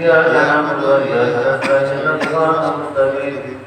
إياك نعبد وإياك نستعين صراط المستقيم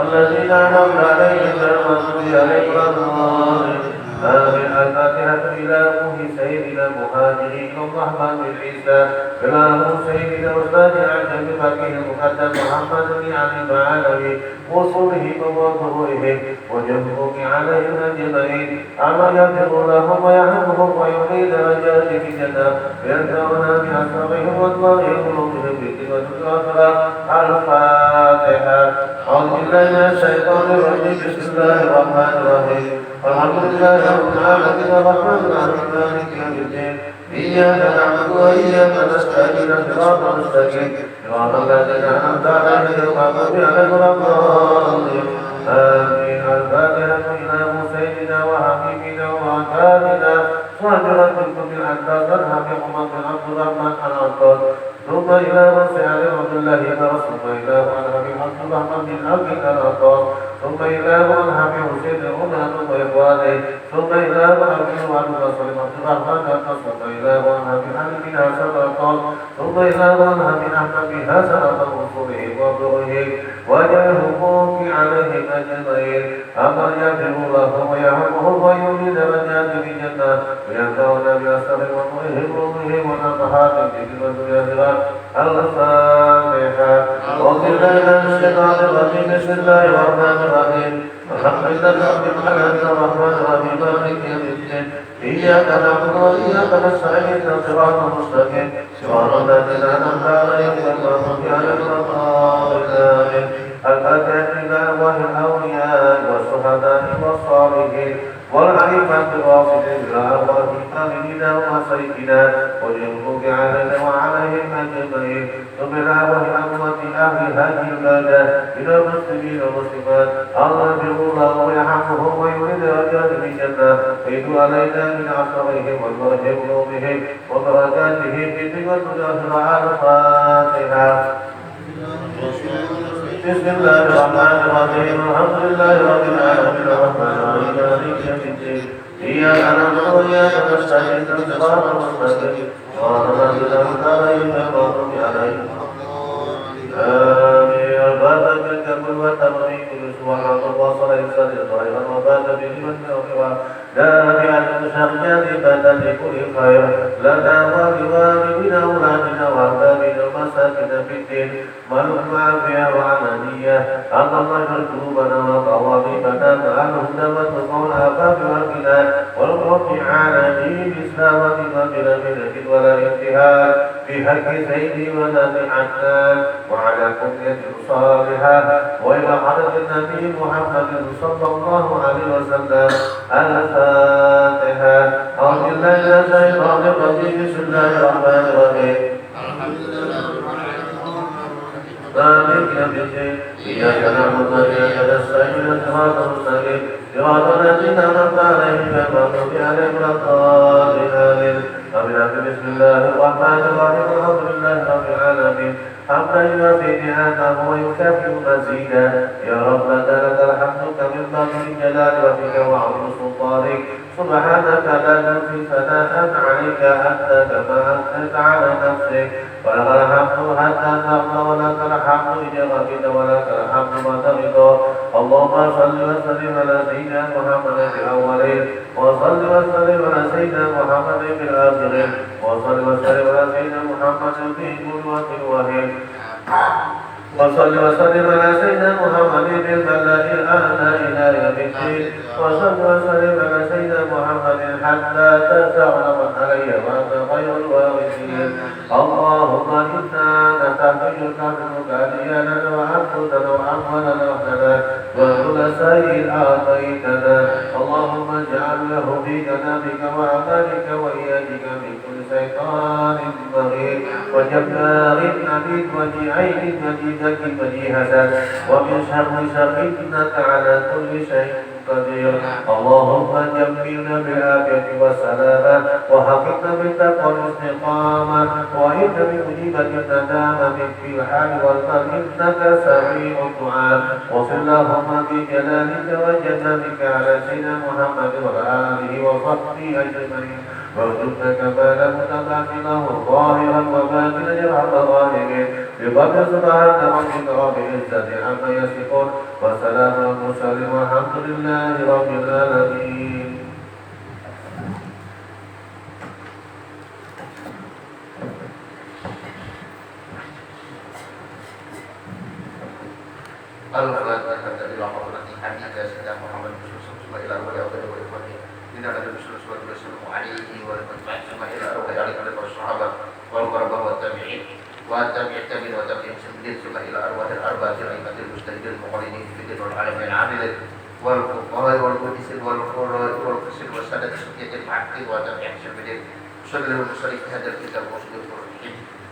الذين أنعمت عليهم غير المغضوب عليهم ولا الضالين آمين. الفاتحة إلى أبوه سيدنا المهاجرين الرحمن بن عيسى إلى أبوه سيدنا أستاذ العجل بفقيه المقدم محمد بن علي وعلوي وصوله وظهوره وجهه عليهم أجمعين أما يغفر لهم ويرحمهم ويعيد درجات في الجنة ويرجعنا بأسرهم والله قلوبهم بكلمة الآخرة. الفاتحة. أعوذ بالله من الشيطان الرجيم. بسم الله الرحمن الرحيم. الحمد لله رب العالمين الرحمن الرحيم مالك يوم الدين إياك نعبد وإياك نستعين صراط المستقيم صراط الذين أنعمت عليهم غير المغضوب عليهم ولا الضالين آمين. الفاتحة إلى سيدنا وحبيبنا وعتابنا صادرة الكل حتى تذهب حمد عبد الرحمن العطار ثم إلى رسول عبد الله ثم إلى حبيب عبد الرحمن بن أبي العطار ثم إلى حبيب حسين عمر وإخوانه ثم إلى حبيب عبد الرسول عبد الرحمن ثم إلى حبيب حبيب حسن العطار ثم إلى حبيب أحمد حسن رسوله وابنه وجعلهم عليه أجمعين. أما يغفر الله ويرحمهم ويولد من يأتي بالجنة وينفعنا بأسر ومؤهم ومهم ونفحات بكلمة اليسرات. الفاتحة. أعوذ بالله من الشيطان الرجيم. بسم الله الرحمن الرحيم. الحمد لله رب العالمين الرحمن الرحيم مالك يوم الدين إياك نعبد وإياك نستعين صراط المستقيم صراط الذين أنعمت عليهم غير المغضوب عليهم ولا الضالين. الفاتحة إلى أرواح الأولياء والشهداء والصالحين والأئمة الراشدين إلى أرواح الآمنين ومسيحنا والمغضوب علينا وعليهم أجمعين. ثم إلى أرواح أموات أهل هذه البلدة إلى المسلمين والمسلمات الله يغفر الله ويرحمهم ويولد درجات في الجنة ويتوب علينا من عصرهم والبركة بهم وبركاتهم في تلك الآخرة. الفاتحة. بسم الله الرحمن الرحيم. الحمد لله رب العالمين الرحمن الرحيم مالك يوم الدين إياك نعبد وإياك نستعين صراط المستقيم صراط الذين أنعمت عليهم غير المغضوب عليهم. آمين. الفاتحة بالكبر والتمرين سبحان الله صلى الله وبات بكلمة أخرى دافعة شرجانبة لكل خير لنا ولوالدنا أولادنا وأحبابنا ومساكن في الدين والحكم عافية وعنانية. اللهم اجعل قلوبنا وقوالبنا مع الهدى والتقى والعفاف والغنى والرب على دين الإسلام بلا منة ولا انتهاء بحق سيدي ولد عدنان وعلى كلية صالحة وإلى حضرة النبي محمد صلى الله عليه وسلم. الفاتحة. أعوذ بالله من الشيطان الرجيم. بسم الله الرحمن الرحيم. مالك يوم الدين إياك نعبد وإياك نستعين صراط المستقيم صراط الذين أنعمت عليهم غير المغضوب عليهم ولا الضالين. آمين. بسم الله الرحمن الرحيم. الحمد لله رب العالمين حمدا يوافي نعمه ويكافئ مزيدا. يا ربنا لك الحمد كمما في الجلال وفيك وعظيم سلطانك سبحانك لا نحصي ثناء عليك أنت كما أثنيت على نفسك ولك الحمد حتى ترضى ولك الحمد إذا رضيت ولك الحمد ما ترضى. اللهم صل وسلم على سيدنا محمد في الأولين وصل وسلم على سيدنا محمد في الآخرين وصل وسلم على سيدنا محمد في قدوة الوحيد وصل وسلم على سيدنا محمد في الملأ الأعلى إلى يوم الدين وصل وسلم على سيدنا محمد حتى تعلم علي وأنت خير الوارثين. اللهم إنا نستحقك منك أدياننا وعبدنا وأموالنا وحدنا وكل شيء أعطيتنا. اللهم اجعل له في جنابك وعمالك وإيادك من كل شيطان مريض وجبار عنيد وجعين مجيدة مجيهة ومن شر إنك على كل شيء قدير. اللهم جملنا بالعافية والسلامة وحفظنا بالتقوى والاستقامة وإن بمجيبة الندامة في الحال والمال إنك سميع الدعاء. وصل اللهم بجلالك وجلالك على سيدنا محمد وعلى آله وصحبه أجمعين وارزقنا كمال متكامله ظاهرا وباطنا يا ارحم الراحمين بقدر سبحان ربك رب العزه عما يصفون وسلام على المرسلين والحمد لله رب العالمين. Al-Fatihah dari Al-Fatihah Hamida Sayyidina Muhammad Rasulullah ila wa ila wa ila inna la Rasulullah sallallahu alaihi wa sallam ila wa ila wa sahabat wal qarabah wa tabi'in wa tabi'in wa tabi'in sembin summa ila arwahil arba'atil aimatil mustahidil muqarrinin fi dinil alamin amilin wal fuqaha wal mudisin wal qurra wal qasid wa sadat sukiyatil muhaqqin wa tabi'in sembin sallallahu alaihi wa sallam kitab muslim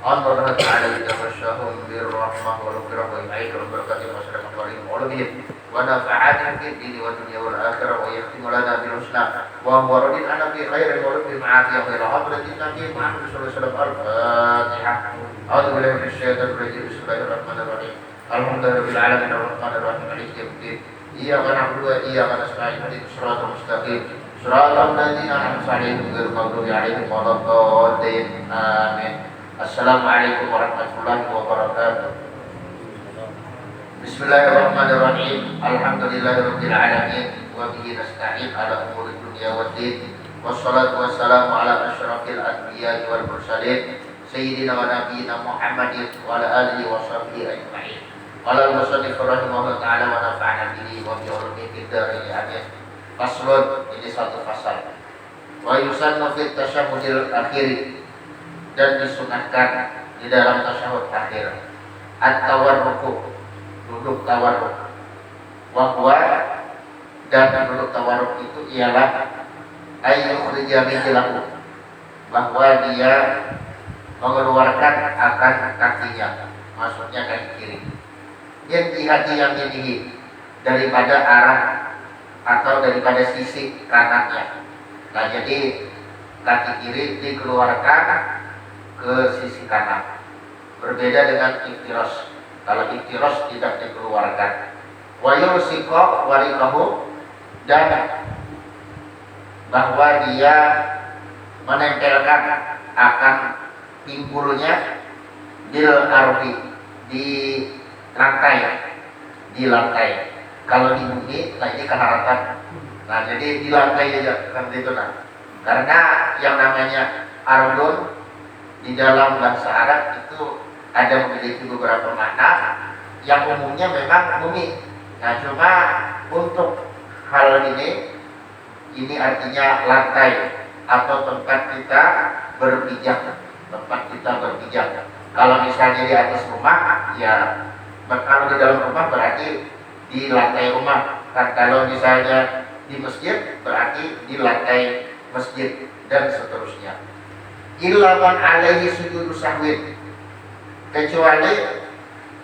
Allah Ta'ala yataghashahum birrahmah wal ikrah wa yu'aidu barakatih wa salamat alaihim wa alihim wa nafa'atihim fid dini wa dunya wal akhirah wa yakhtimu lana bil husna wa huwa radin ana bi khairin wa rabbil ma'afiyah wa ila hadratin nabi Muhammad sallallahu alaihi wasallam al-Fatihah. A'udzu billahi minasy syaithanir rajim. Bismillahirrahmanirrahim. Alhamdulillahirabbil alamin arrahmanir rahim maliki yaumiddin. Iyyaka na'budu wa iyyaka nasta'in ihdinas siratal mustaqim. Siratal ladzina an'amta 'alaihim ghairil maghdubi 'alaihim waladdallin. Amin. Assalamualaikum warahmatullahi wabarakatuh. Bismillahirrahmanirrahim. Alhamdulillahirabbil alamin wa bihi nasta'in ala umuri dunya waddin. Wassalatu wassalamu ala asyrafil anbiya'i wal mursalin sayyidina wa nabiyyina Muhammadin wa ala alihi wa sahbihi ajma'in. Qala al-musannif rahimahullah ta'ala wa nafa'ana bihi wa bi ulumi fid dharain amin. Faslun, ini satu fasal. Wa yusannu fit tasyahhudil akhir, dan disunahkan di dalam tasyahud akhir at-tawarruk, duduk tawarruk. Wa huwa, dan duduk tawarruk itu ialah ayyukhrija rijlahu, bahwa dia mengeluarkan akan kakinya, maksudnya kaki kiri, yang jihati yang ini daripada arah atau daripada sisi kanannya. Nah, jadi kaki kiri dikeluarkan ke sisi kanan, berbeda dengan iftiros. Kalau iftiros tidak dikeluarkan. Wa yusiko warikahu, dan bahwa dia menempelkan akan pinggulnya bil ardi, di lantai. Kalau di bumi, nah ini keharatan. Nah, jadi di lantai aja kan gitu nah. Karena yang namanya ardun di dalam bahasa Arab itu ada memiliki beberapa makna, yang umumnya memang bumi. Nah, cuma untuk hal ini artinya lantai atau tempat kita berpijak. Kalau misalnya di atas rumah, ya kalau di dalam rumah berarti di lantai rumah. Kan kalau misalnya di masjid berarti di lantai masjid dan seterusnya. Illa man alaihi sujudu sahwin, kecuali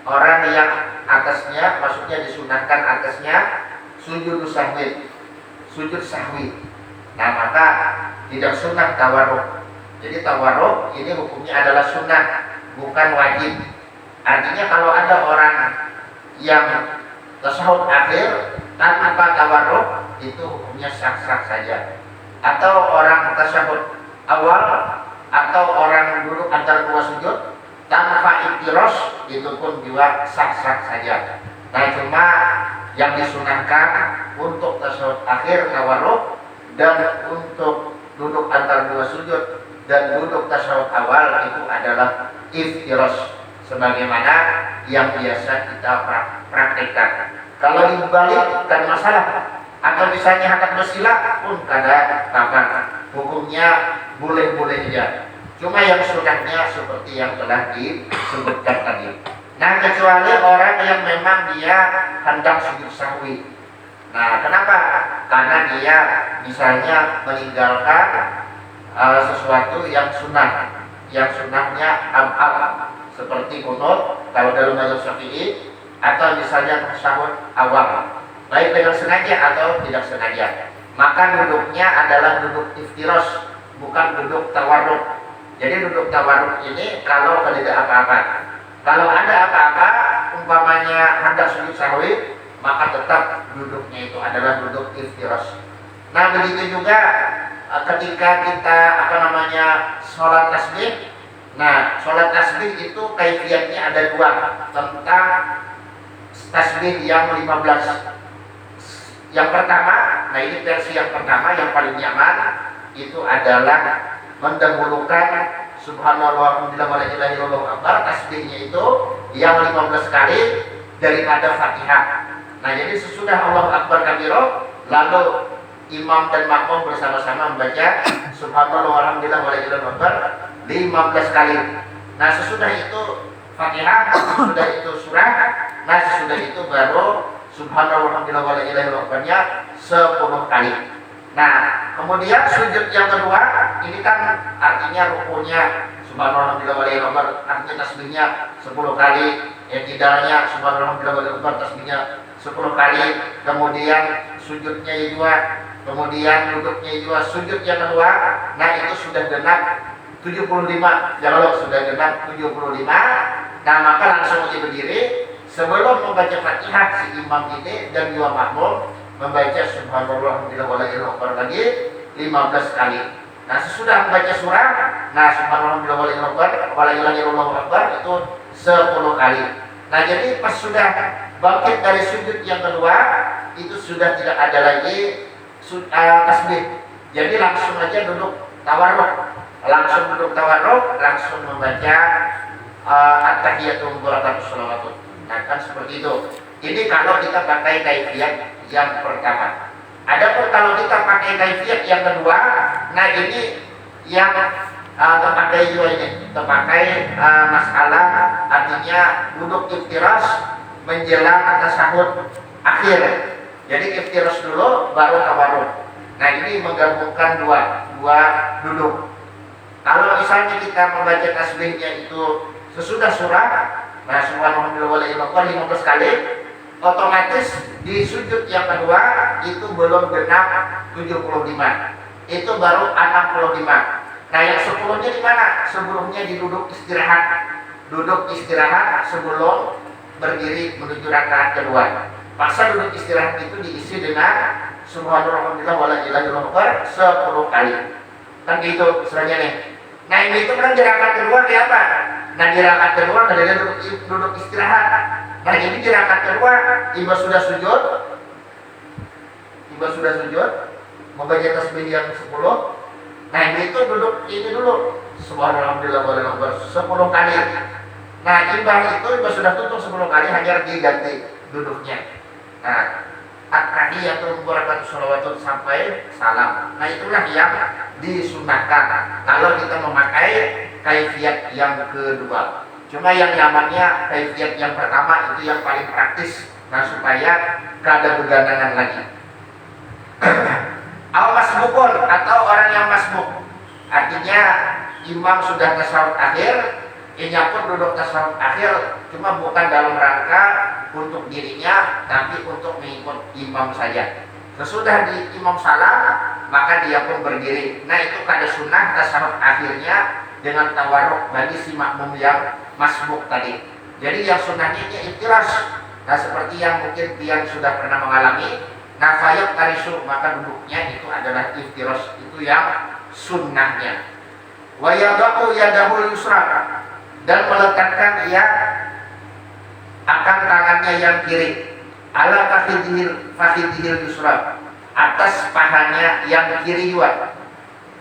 orang yang atasnya, maksudnya disunahkan atasnya sujud sahwin, sujud sahwi. Nah, maka tidak sunnah tawarruk. Jadi tawarruk ini hukumnya adalah sunnah, bukan wajib. Artinya kalau ada orang yang tasyahud akhir tanpa tawarruk, itu hukumnya sah-sah saja. Atau orang tasyahud awal, atau orang duduk antara dua sujud tanpa iktiros, itu pun juga sah-sah saja. Nah, cuma yang disunahkan untuk tasyahud akhir tawarruk, dan untuk duduk antara dua sujud dan duduk tasyahud awal itu adalah iftiros, sebagaimana yang biasa kita praktekkan. Kalau dibalik kan masalah, atau misalnya hendak bersila pun kada kapan, hukumnya boleh-boleh saja. Cuma yang sunahnya seperti yang telah disebutkan tadi. Nah, kecuali orang yang memang dia hendak sujud sahwi. Nah, kenapa? Karena dia misalnya meninggalkan sesuatu yang sunnah, yang sunnahnya abad, seperti kunut kalau dalam mazhab Syafi'i, atau misalnya tasyahud awal, baik dengan sengaja atau tidak sengaja, maka duduknya adalah duduk iftiros, bukan duduk tawarruk. Jadi duduk tawarruk ini kalau tidak apa-apa. Kalau ada apa-apa, umpamanya hendak sujud sahwi, maka tetap duduknya itu adalah duduk iftiros. Nah, begitu juga ketika kita sholat tasbih. Nah, sholat tasbih itu kaifiatnya ada dua tentang tasbih yang 15. Yang pertama, nah ini versi yang pertama yang paling nyaman itu adalah mendahulukan subhanallah walhamdulillah wala ilaha illallah akbar, tasbihnya itu yang 15 kali daripada Fatihah. Nah, jadi sesudah Allah akbar kabiro, lalu imam dan makmum bersama-sama membaca subhanallah walhamdulillah wala ilaha illallah akbar 15 kali. Nah, sesudah itu Fatihah, sesudah itu surah, nah sesudah itu baru subhanallah walhamdulillah wala ilaha illallah akbarnya 10 kali. Nah, kemudian sujud yang kedua, ini kan artinya rukunya subhanallah walhamdulillah wala ilaha illallah akbar, artinya tasbihnya 10 kali, tidaknya subhanallah walhamdulillah wala ilaha illallah akbar tasbihnya 10 kali, kemudian sujudnya juga, kemudian duduknya juga, sujud yang kedua, nah itu sudah genap 75, ya Allah sudah genap 75. Nah, maka langsung berdiri sebelum membaca Fatihah si imam ini dan dua makmum membaca subhanallah walhamdulillah wala ilaha illallah akbar lagi 15 kali. Nah, sesudah membaca surah, nah subhanallah walhamdulillah wala ilaha illallah akbar itu 10 kali. Nah, jadi pas sudah bangkit dari sujud yang kedua itu sudah tidak ada lagi tasbih. Jadi langsung aja duduk tawarruk. Langsung membaca at-tahiyatul barakatuh sholawatun. Nah, kan seperti itu. Ini kalau kita pakai kaifiyat yang pertama. Adapun kalau kita pakai kaifiyat yang kedua, nah ini yang terpakai juga ini, terpakai masalah artinya duduk iftiras menjelang tasyahud akhir. Jadi iftiras dulu baru tawarruk. Nah, ini menggabungkan dua duduk. Kalau misalnya kita membaca tasbihnya itu sesudah surah, nah subhanallah wala ilaha illallah 15 kali, otomatis di sujud yang kedua itu belum genap 75. Itu baru 65. Nah, yang 10-nya di mana? Sebelumnya duduk istirahat. Duduk istirahat sebelum berdiri menuju rakaat kedua. Masa duduk istirahat itu diisi dengan subhanallah wala ilaha illallah 10 kali. Kan gitu istilahnya nih. Nah, ini itu kan di rakaat kedua kayak apa? Nah, di rakaat kedua kadang duduk istirahat. Nah, ini di rakaat kedua tiba sudah sujud, membaca tasbih yang 10. Nah, ini itu duduk ini dulu subhanallah walhamdulillah 10 kali. Nah, imbang itu sudah tutup 10 kali, hanya diganti duduknya. Nah, at-tahiyatul barakatuh sholawatun sampai salam. Nah, itulah yang disunahkan kalau kita memakai kaifiyat yang kedua. Cuma yang nyamannya kaifiyat yang pertama itu yang paling praktis. Nah, supaya gak ada beganangan lagi. Al-masbukun atau orang yang masbuk, artinya imam sudah tasyahud akhir, inya pun duduk tasyahud akhir, cuma bukan dalam rangka untuk dirinya, tapi untuk mengikut imam saja. Sesudah di imam salam, maka dia pun berdiri. Nah, itu kada sunnah tasyahud akhirnya dengan tawarruk bagi si makmum yang masbuk tadi. Jadi yang sunnahnya iftiras. Nah, seperti yang mungkin yang sudah pernah mengalami, nafayat tarisu, maka duduknya itu adalah iftiras, itu yang sunnahnya. Wa yadau yadahul yusra, dan meletakkan ia akan tangannya yang kiri ala fakhidhil yusra, atas pahanya yang kiri juga,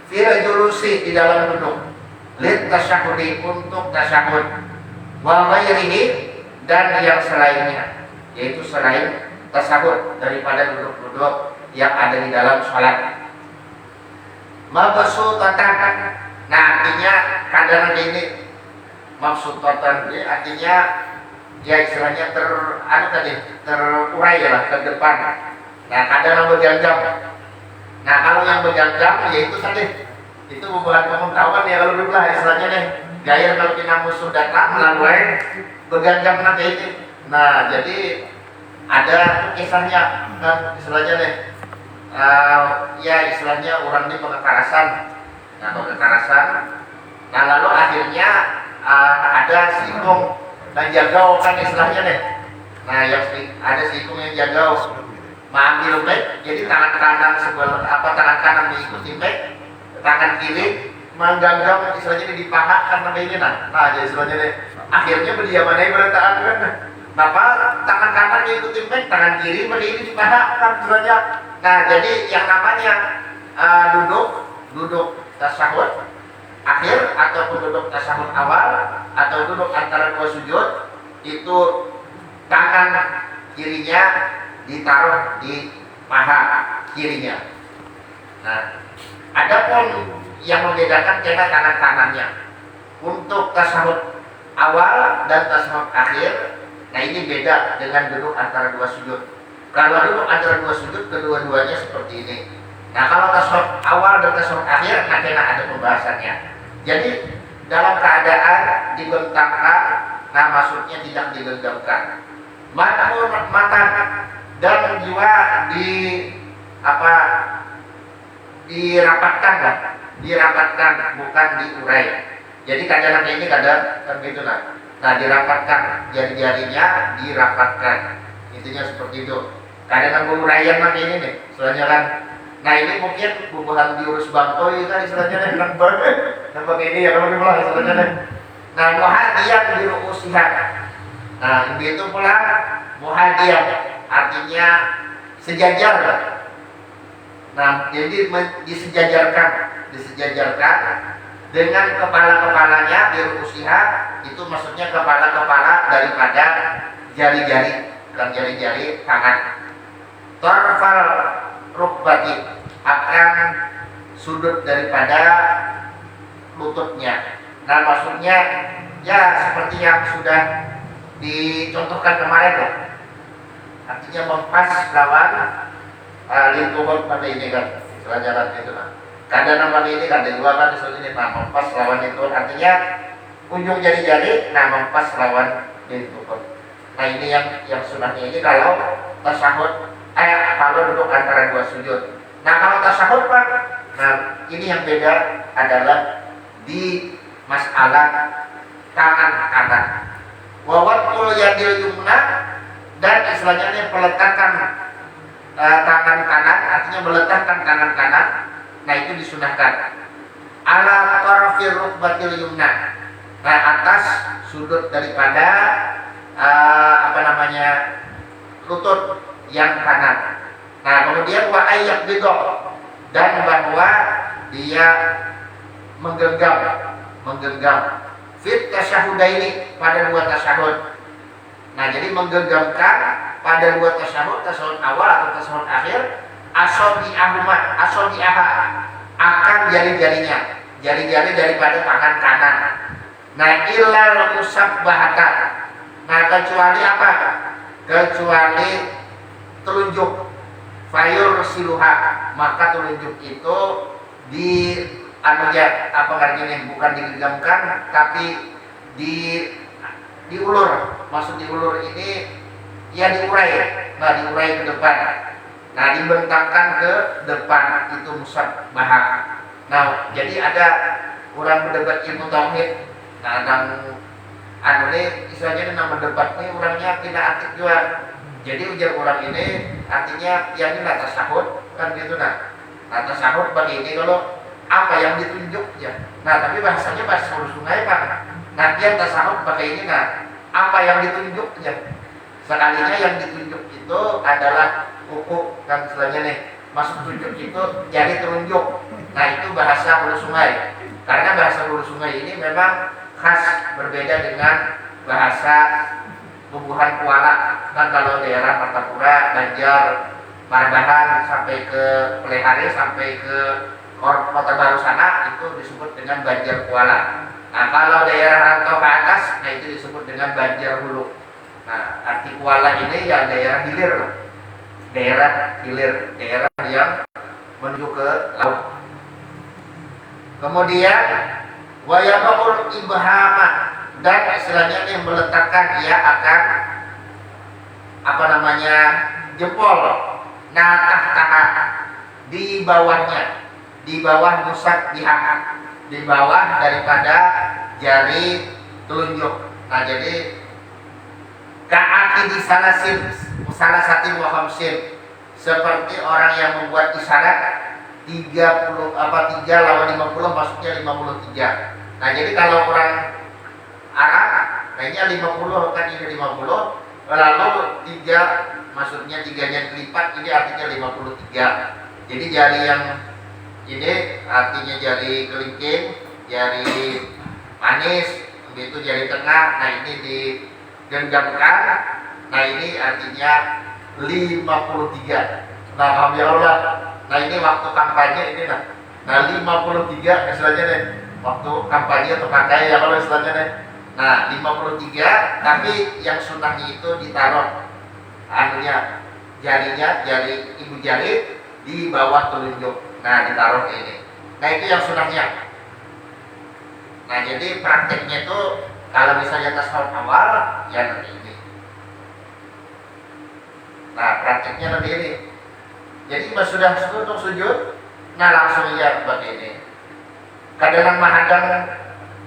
fil julusi, di dalam duduk, lid tasyahudi, untuk tasyahud, wa ghairihi, dan yang selainnya, yaitu selain tasyahud daripada duduk-duduk yang ada di dalam sholat. Mabsutatan, nah artinya kadang ini mabsutatan ini artinya ya istilahnya terurai lah ke depan. Nah, kadang yang berjam-jam. Nah, kalau yang berjam-jam yaitu tadi itu bukan pengetahuan ya, kalau dulu lah istilahnya nih gaya kalau kita musuh datang melalui berjam-jam nanti itu. Nah, jadi ada kisahnya kan istilahnya nih ya istilahnya orang ini pengekarasan. Nah, pengekarasan. Nah, lalu akhirnya ada sikung dan jagau kan istilahnya nih. Nah, yang ada sikung yang jagau mengambil mic, jadi tangan kanan tangan kanan mengikuti mic, tangan kiri menggenggam istilahnya di paha karena ini nah jadi istilahnya deh akhirnya berdiamannya berletaan kan kenapa tangan kanan ikutin back tangan kiri berdiri di paha kan istilahnya. Nah jadi yang namanya duduk tasyahud akhir ataupun duduk tasyahud awal atau duduk antara dua sujud itu tangan kirinya ditaruh di paha kirinya. Nah, adapun yang membedakan karena tangan kanannya untuk tasyahud awal dan tasyahud akhir, nah ini beda dengan duduk antara dua sujud. Kalau duduk antara dua sujud kedua-duanya seperti ini. Nah kalau tasyahud awal dan tasyahud akhir, nah kena ada pembahasannya. Jadi dalam keadaan dibentangkan, nah maksudnya tidak digenggamkan. Mata dan jiwa dirapatkan bukan diurai. Jadi kadang ini kadang kan gitu lah. Nah dirapatkan, jari-jarinya dirapatkan, intinya seperti itu. Kadang uraian mah ini nih, soalnya kan. Nah ini mungkin bubuhan diurus bangkoi kan istilahnya nampak ini ya kalau diulah istilahnya nih. Nah muhadiyat diruusihat. Nah begitu pula muhadiyat artinya sejajar. Nah jadi disejajarkan dengan kepala-kepalanya diruusihat, itu maksudnya kepala-kepala daripada jari-jari dan jari-jari tangan. Tarfal rukbati akan sudut daripada lututnya. Nah maksudnya ya seperti yang sudah dicontohkan kemarin loh. Artinya mempas lawan lingkungan pada ini kan pelajaran itu lah. Kadang nama ini kan dua kan disini mempas lawan itu artinya ujung jari-jari mempas lawan lingkungan. Nah ini yang sunahnya ini kalau tasyahud kalau duduk antara dua sujud. Nah kalau tasyahud Pak, nah ini yang beda adalah di masalah tangan kanan. Wawatul yadil yumna dan istilahnya ini peletakan tangan kanan, artinya meletakkan tangan kanan. Nah itu disunahkan. Ala tarafir rukbatil yumna. Nah atas sudut daripada lutut yang kanan. Nah kemudian wa ayyak bidoh dan bahwa dia menggenggam fit tasyahudaini pada dua tasyahud. Nah jadi menggenggamkan pada dua tasyahud awal atau tasyahud akhir asobi'aha akan jari-jarinya, jari-jari daripada tangan kanan. Nah illal musabbahatan. Nah kecuali apa? Kecuali telunjuk fayur siluha, maka telunjuk itu bukan digenggamkan tapi diulur. Maksud diulur ini ya diurai. Nah diurai ke depan. Nah dibentangkan ke depan, itu musabbahah. Nah jadi ada orang berdebat ilmu tauhid. Nah ini istilahnya nama debat ini orangnya tidak aktif juga. Jadi ujar orang ini artinya yang ini tasyahud kan gitu nah tasyahud bagi ini kalau apa yang ditunjuk ya. Nah tapi bahasanya bahasa huruf sungai Pak. Nah yang tasyahud pakai ini apa yang ditunjuk ya. Sekalinya yang ditunjuk itu adalah kuku dan istilahnya nih masuk tunjuk itu jari telunjuk. Nah itu bahasa huruf sungai. Karena bahasa huruf sungai ini memang khas berbeda dengan bahasa bubuhan kuala. Kan kalau daerah Martapura, Banjar, Marbahan sampai ke Pelehari sampai ke Kota Baru sana itu disebut dengan Banjar Kuala. Nah kalau daerah rantau ke atas, nah itu disebut dengan Banjar Hulu. Nah arti kuala ini ya daerah hilir, daerah yang menuju ke laut. Kemudian wayabul ibhama dan istilahnya yang meletakkan ia akan jempol tahtaha di bawahnya, di bawah musak dihakat, di bawah daripada jari telunjuk. Nah jadi ka'aki di salasin, salasatin wa khamsin, seperti orang yang membuat isyarat 30 3 lawan 50 maksudnya 53. Nah, jadi kalau orang Arab kayaknya 50 kan ini 50, lalu 3 maksudnya 3-nya dilipat, ini artinya 53. Jadi jari yang ini artinya jari kelingking, jari manis, begitu jari tengah. Nah, ini digenggamkan. Nah, ini artinya 53. Nah, alhamdulillah. Nah, ini waktu kampanye ini nah 53 istilahnya deh. Waktu kampanye atau pakai ya kalau istilahnya deh. Nah, 53, tapi yang sunnahnya itu ditaruh anunya, jarinya, jari ibu jari di bawah telunjuk. Nah, ditaruh ini. Nah, itu yang sunnahnya. Nah, jadi prakteknya itu kalau misalnya tasawuf awal ya nanti ini. Nah, prakteknya nanti ini. Jadi pas sudah untuk sujud, nah langsung ya seperti ini. Kadang mahadang,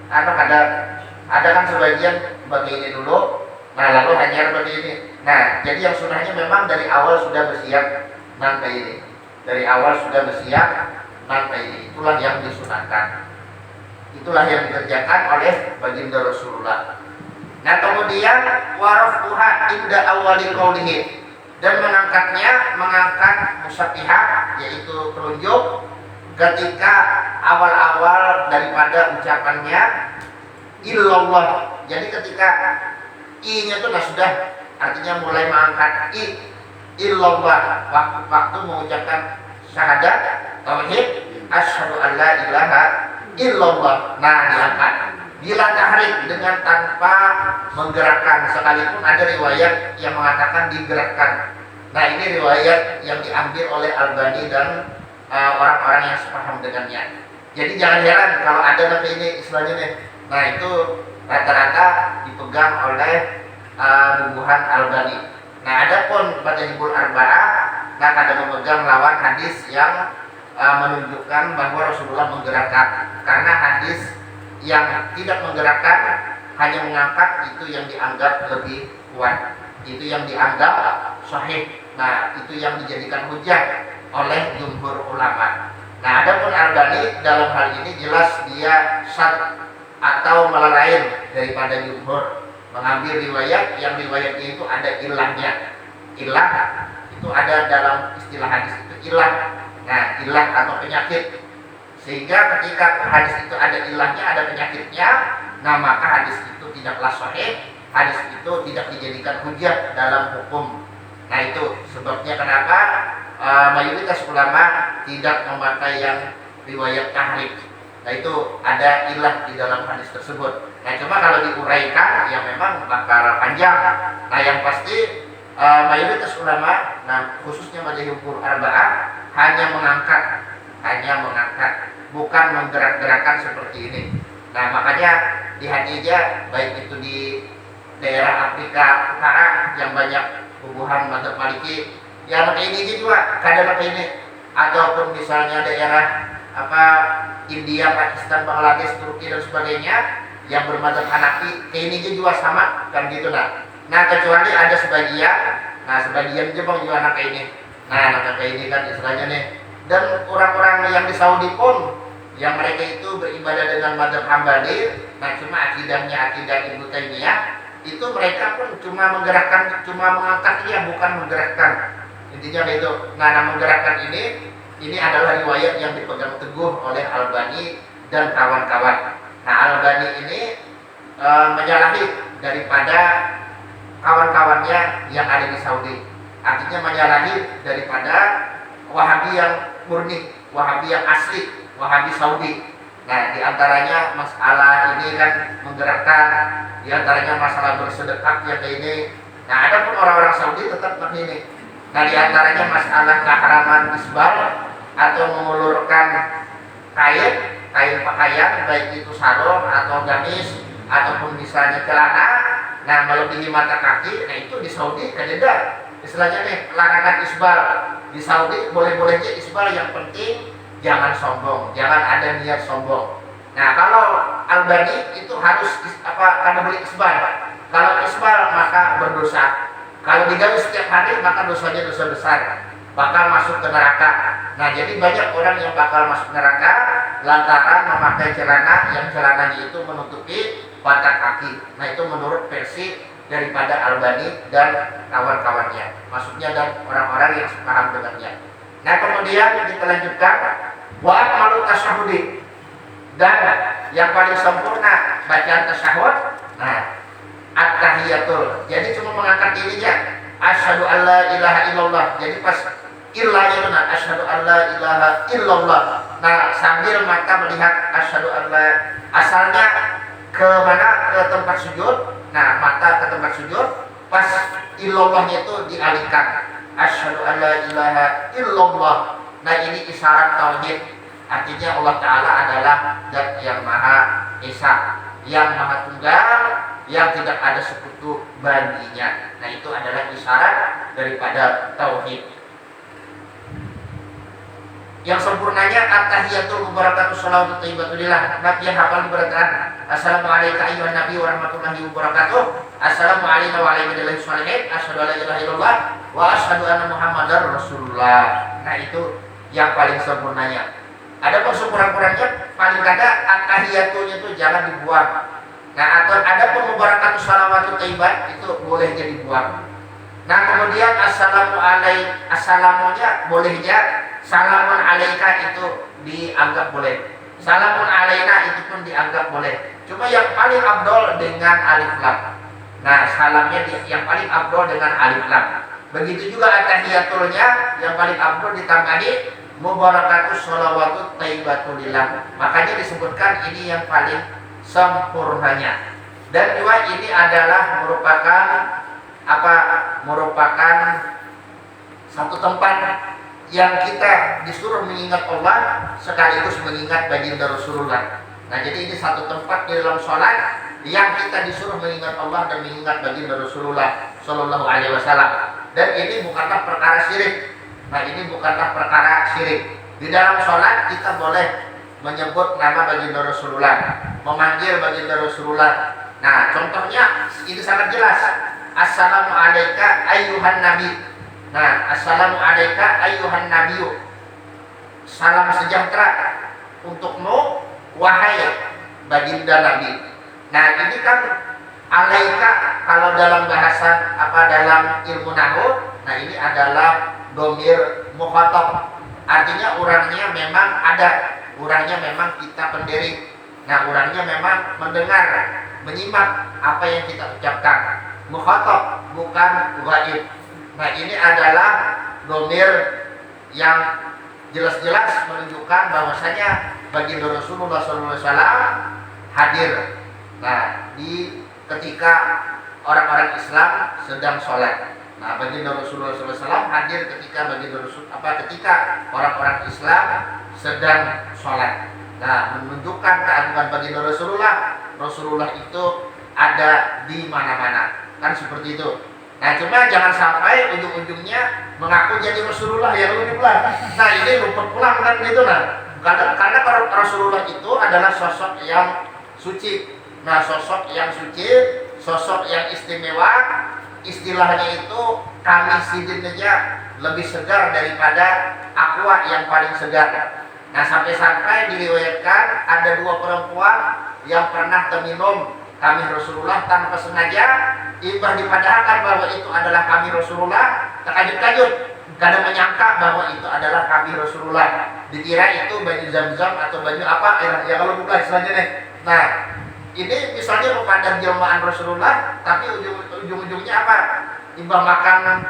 ada kan sebagian seperti ini dulu. Nah, lalu hanya seperti ini. Nah, jadi yang sunnahnya memang dari awal sudah bersiap nanti ini. Dari awal sudah bersiap nanti ini. Itulah yang disunahkan. Itulah yang dikerjakan oleh baginda Rasulullah. Nah, kemudian warafuha inda awalil qaulihi, dan mengangkat musabbihah yaitu telunjuk ketika awal-awal daripada ucapannya illallah. Jadi ketika i-nya itu sudah artinya mulai mengangkat illallah waktu mengucapkan syahadat tauhid asyhadu an la ilaha illallah. Nah, diangkat bila tahrik dengan tanpa menggerakkan, sekalipun ada riwayat yang mengatakan digerakkan. Nah, ini riwayat yang diambil oleh Albani dan orang-orang yang sepaham dengannya. Jadi jangan heran kalau ada nanti ini istilahnya nih. Nah, itu rata-rata dipegang oleh bubuhan Albani. Nah, adapun Madzhabul Arba'ah, nah kadang memegang lawan hadis yang menunjukkan bahwa Rasulullah menggerakkan. Karena hadis yang tidak menggerakkan, hanya mengangkat, itu yang dianggap lebih kuat, itu yang dianggap sahih. Nah, itu yang dijadikan hujah oleh jumhur ulama. Nah, adapun Albani dalam hal ini jelas dia syad atau melalain daripada jumhur, mengambil riwayat yang riwayatnya itu ada ilahnya. Ilah itu ada dalam istilah hadis itu ilah. Nah, ilah atau penyakit. Sehingga ketika hadis itu ada ilahnya, ada penyakitnya, nah maka hadis itu tidaklah sahih, hadis itu tidak dijadikan hujah dalam hukum. Nah, itu sebabnya kenapa mayoritas ulama tidak memakai yang riwayat tahrif. Nah, itu ada ilah di dalam hadis tersebut. Nah, cuma kalau diuraikan ya memang bakal panjang. Nah, yang pasti mayoritas ulama, nah khususnya Madzhabul Arba'ah, hanya mengangkat, bukan menggerak-gerakkan seperti ini. Nah, makanya di Hadijah, baik itu di daerah Afrika Utara yang banyak bubuhan mazhab Maliki, ya pakai ini juga, kadang pakai ini, ataupun misalnya daerah India, Pakistan, Bangladesh, Turki dan sebagainya yang bermadzhab Hanafi, kayak ini juga sama kan gitu. Nah, kecuali ada sebagian Jepang juga anak kayak ini. Nah, kayak ini kan istilahnya nih. Dan orang-orang yang di Saudi pun yang mereka itu beribadah dengan madzhab Hambali, nah cuma akidahnya akidah Ibnu Taimiyah, itu mereka pun cuma mengangkat dia, bukan menggerakkan. Intinya itu. Nah, menggerakkan ini adalah riwayat yang dipegang teguh oleh Albani dan kawan-kawan. Nah, Albani ini menyalahi daripada kawan-kawannya yang ada di Saudi. Artinya menyalahi daripada Wahabi yang murni, Wahabi yang asli, Wahabi Saudi. Nah, diantaranya masalah ini kan menggerakkan, diantaranya masalah bersedekah yang kayak ini. Nah, ada pun orang-orang Saudi tetap begini. Nah, diantaranya masalah keharaman isbal atau mengulurkan kain pakaian, baik itu sarung atau gamis ataupun misalnya celana, nah melebihi mata kaki. Nah, itu di Saudi ada istilahnya nih larangan isbal. Di Saudi boleh-bolehnya isbal, yang penting jangan sombong, jangan ada niat sombong. Nah, kalau Albani itu harus karena boleh isbal. Kalau isbal maka berdosa. Kalau digawe setiap hari maka dosanya dosa besar. bakal masuk ke neraka. Nah, jadi banyak orang yang bakal masuk neraka lantaran memakai celana yang celananya itu menutupi batak kaki. Nah, itu menurut versi daripada Albani dan kawan-kawannya. Maksudnya dan orang-orang yang paham dengannya. Nah, kemudian kita lanjutkan wa akmalu tasyahudi, dan yang paling sempurna bacaan tasyahud. Nah, at-tahiyatul. Jadi cuma mengangkat dirinya. Asyhadu alla ilaha illallah. Jadi pas illahnya benar, asyhadu alla ilaha illallah. Nah, sambil mata melihat asyhadu alla, asalnya ke mana? Ke tempat sujud. Nah, mata ke tempat sujud. Pas illallahnya itu dialihkan. Asyhadu alla ilaha illallah. Nah, ini isyarat tauhid. Artinya Allah Ta'ala adalah Zat yang Maha Esa, yang Maha Tunggal, yang tidak ada sekutu baginya. Nah, itu adalah isyarat daripada tauhid. Yang sempurnanya at-tahiyatul mubarakatuh sholawatu thayyibatulillah. Nabi yang hafal berkata, Assalamualaikum ayyuhan nabi wa rahmatullahi wabarakatuh. Assalamualaikum warahmatullahi wabarakatuh. Asyhadu an la ilaha illallah wa asyhadu anna Muhammadar Rasulullah. Nah, itu yang paling sempurnanya. Ada pun sekurang-kurangnya paling kada at-tahiyatulnya itu jangan dibuang. Nah, atau ada pun mubarakatuh sholawatu thayyibat itu bolehnya dibuang. Nah, kemudian assalamunya bolehnya salamun alaika itu dianggap boleh. Salamun alaina itu pun dianggap boleh. Cuma yang paling abdol dengan alif lam. Nah, salamnya yang paling abdol dengan alif lam. Begitu juga at-tahiyatulnya yang paling abdol ditambahi mubarakatuh sholawatu thayyibatulillah. Makanya disebutkan ini yang paling sempurnanya. Dan juga ini adalah merupakan satu tempat yang kita disuruh mengingat Allah sekaligus mengingat baginda Rasulullah. Nah, jadi ini satu tempat di dalam sholat yang kita disuruh mengingat Allah dan mengingat baginda Rasulullah Shallallahu Alaihi Wasallam. Dan ini bukanlah perkara syirik. Nah, ini bukanlah perkara syirik. Di dalam sholat kita boleh menyebut nama baginda Rasulullah, memanggil baginda Rasulullah. Nah, contohnya ini sangat jelas. Assalamualaikum ayyuhan nabi. Nah, assalamualaikum ayyuhan nabiyu. Salam sejahtera untukmu wahai baginda Nabi. Nah, ini kan alaika kalau dalam bahasa dalam ilmu nahwu, nah ini adalah domir mukhatab. Artinya orangnya memang ada, orangnya memang kita pendiri. Nah, orangnya memang mendengar, menyimak apa yang kita ucapkan. Mukhatab bukan ghaib. Nah, ini adalah domir yang jelas-jelas menunjukkan bahwasanya baginda Rasulullah SAW hadir. Nah, ketika orang-orang Islam sedang sholat. Nah, baginda Rasulullah SAW hadir ketika ketika orang-orang Islam sedang sholat. Nah, menunjukkan keagungan baginda Rasulullah itu ada di mana-mana. Kan seperti itu. Nah, cuma jangan sampai ujung-ujungnya mengaku jadi Rasulullah ya lu pula. Nah, ini luput pulang kan gitu nah. Karena Rasulullah itu adalah sosok yang suci. Nah, sosok yang suci, sosok yang istimewa. Istilahnya itu kami sidin aja lebih segar daripada aqua yang paling segar. Nah, sampai-sampai diriwayatkan ada dua perempuan yang pernah terminum kami Rasulullah tanpa sengaja, imbah dipadahkan bahwa itu adalah kami Rasulullah, terkajut-kajut, karena menyangka bahwa itu adalah kami Rasulullah, dikira itu baju zam-zam atau baju apa ya kalau bukan selanjutnya. Nah, ini misalnya memandang jelmaan Rasulullah, tapi ujung-ujungnya apa? Imbah makan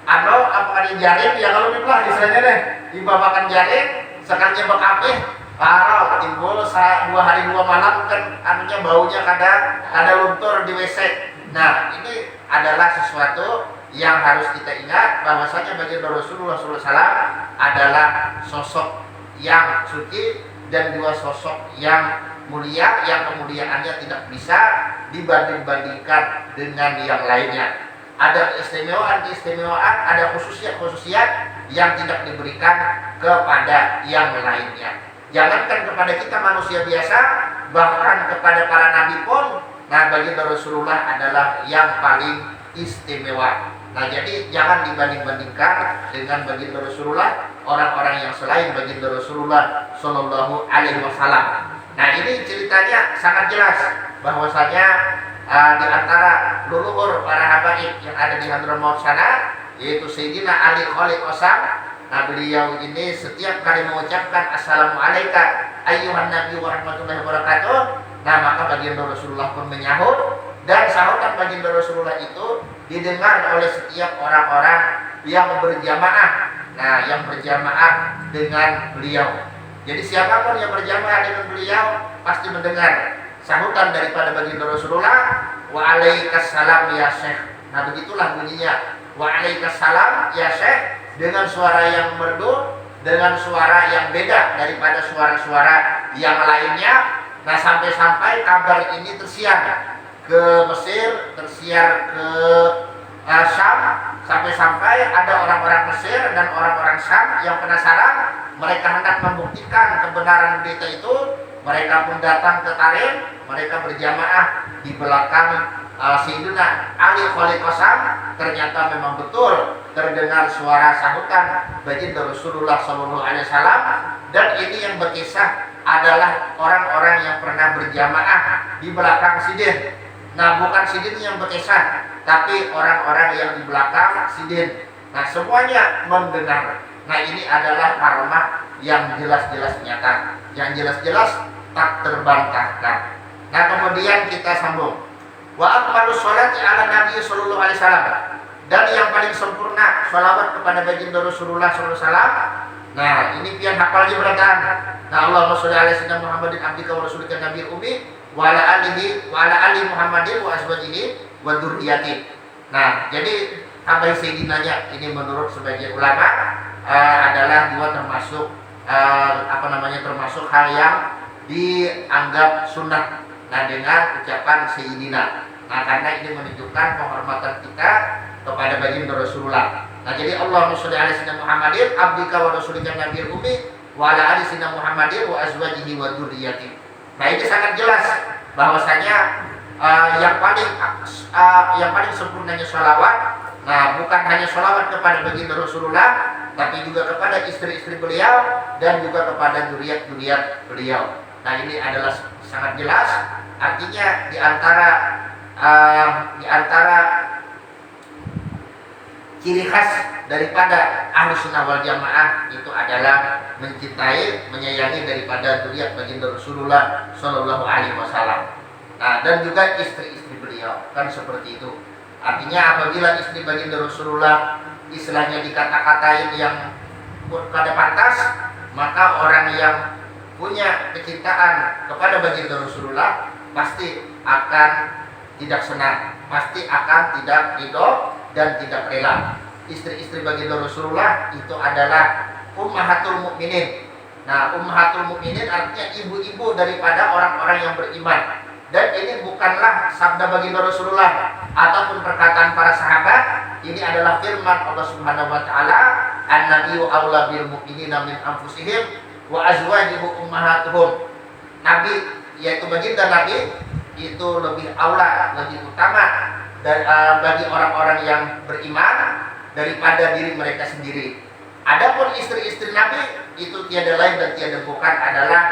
apa jaring ya kalau bukan selanjutnya, imbah makan jaring, sekalinya bekapih. Parah, timbul 2 hari 2 malam kan anunya baunya kada luntur di WC. Nah, ini adalah sesuatu yang harus kita ingat bahwasanya baginda Rasulullah SAW adalah sosok yang suci dan dua sosok yang mulia, yang kemuliaannya tidak bisa dibanding-bandingkan dengan yang lainnya. Ada keistimewaan, ada khususiyat yang tidak diberikan kepada yang lainnya. Jangankan kepada kita manusia biasa, bahkan kepada para nabi pun, nah baginda Rasulullah adalah yang paling istimewa. Nah, jadi jangan dibanding-bandingkan dengan baginda Rasulullah orang-orang yang selain baginda Rasulullah Shallallahu Alaihi Wasallam. Nah, ini ceritanya sangat jelas bahwasanya di antara leluhur para habaib yang ada di Hadramaut sana, yaitu Sayyidina Ali Khalid Qasam. Nah, beliau ini setiap kali mengucapkan Assalamualaikum ayyuhan nabi wa rahmatullahi wabarakatuh, nah maka baginda Rasulullah pun menyahut, dan sahutan baginda Rasulullah itu didengar oleh setiap orang-orang yang berjamaah. Nah, yang berjamaah dengan beliau. Jadi siapapun yang berjamaah dengan beliau pasti mendengar sahutan daripada baginda Rasulullah, waalaikumsalam ya Syekh. Nah, begitulah bunyinya, waalaikumsalam ya Syekh, dengan suara yang merdu, dengan suara yang beda daripada suara-suara yang lainnya. Nah, sampai-sampai kabar ini tersiar ke Mesir, tersiar ke Syam, sampai-sampai ada orang-orang Mesir dan orang-orang Syam yang penasaran. Mereka hendak membuktikan kebenaran berita itu. Mereka pun datang ke Tarim. Mereka berjamaah di belakang Sayyidina Ali Khalid Qasam. Ternyata memang betul terdengar suara sahutan baginda Rasulullah SAW. Dan ini yang berkisah adalah orang-orang yang pernah berjamaah di belakang Sidin. Nah, bukan Sidin yang berkisah, tapi orang-orang yang di belakang Sidin. Nah, semuanya mendengar. Nah, ini adalah karomah yang jelas-jelas nyata, yang jelas-jelas tak terbantahkan. Nah, kemudian kita sambung. Wa akmalus sholati ala Nabi sallallahu alaihi wasallam. Dan yang paling sempurna sholawat kepada baginda Rasulullah sallallahu alaihi wasallam. Nah, ini pian hafalnya berataan. Nah, Allahumma sholli ala sayyidina Muhammadin abdika wa rasulika nabiyil ummi wa ala ali Muhammadin wa azwajihi wa dzurriyyati. Nah, jadi apa yang sayyidinanya ini menurut sebagian ulama adalah dua termasuk termasuk hal yang dianggap sunnah. Nah, dengan ucapan sayyidina. Nah, karena ini menunjukkan penghormatan kita kepada baginda Rasulullah. Nah, jadi Allahumma sholli ala sayyidina Muhammadin abdika wa rasulika nabiyil ummi wa ala ali sayyidina Muhammadin wa azwajihi wa dzurriyyati. Nah, ini sangat jelas bahwasanya yang paling sempurnanya sholawat, nah bukan hanya sholawat kepada baginda Rasulullah, tapi juga kepada istri-istri beliau dan juga kepada dzurriyyat beliau. Nah, ini adalah sangat jelas. Artinya di antara ciri khas daripada ahlu sunnah wal jamaah itu adalah mencintai, menyayangi daripada dzurriyyat baginda Rasulullah Shallallahu Alaihi Wasallam. Nah, dan juga istri-istri beliau, kan seperti itu. Artinya apabila istri baginda Rasulullah istilahnya dikata-katain yang kada pantas, maka orang yang punya kecintaan kepada baginda Rasulullah pasti akan tidak senang, pasti akan tidak ridho dan tidak rela. Istri-istri baginda Rasulullah itu adalah ummahatul mukminin. Nah, ummahatul mukminin artinya ibu-ibu daripada orang-orang yang beriman. Dan ini bukanlah sabda baginda Rasulullah ataupun perkataan para sahabat. Ini adalah firman Allah Subhanahu wa taala, "An-nabiyyu aula bil mu'minina min anfusihim wa azwajuhum ummahatuhum." Nabi, yaitu baginda Nabi, itu lebih aula, lebih utama dan bagi orang-orang yang beriman daripada diri mereka sendiri. Adapun istri-istri Nabi itu tiada lain dan tiada bukan adalah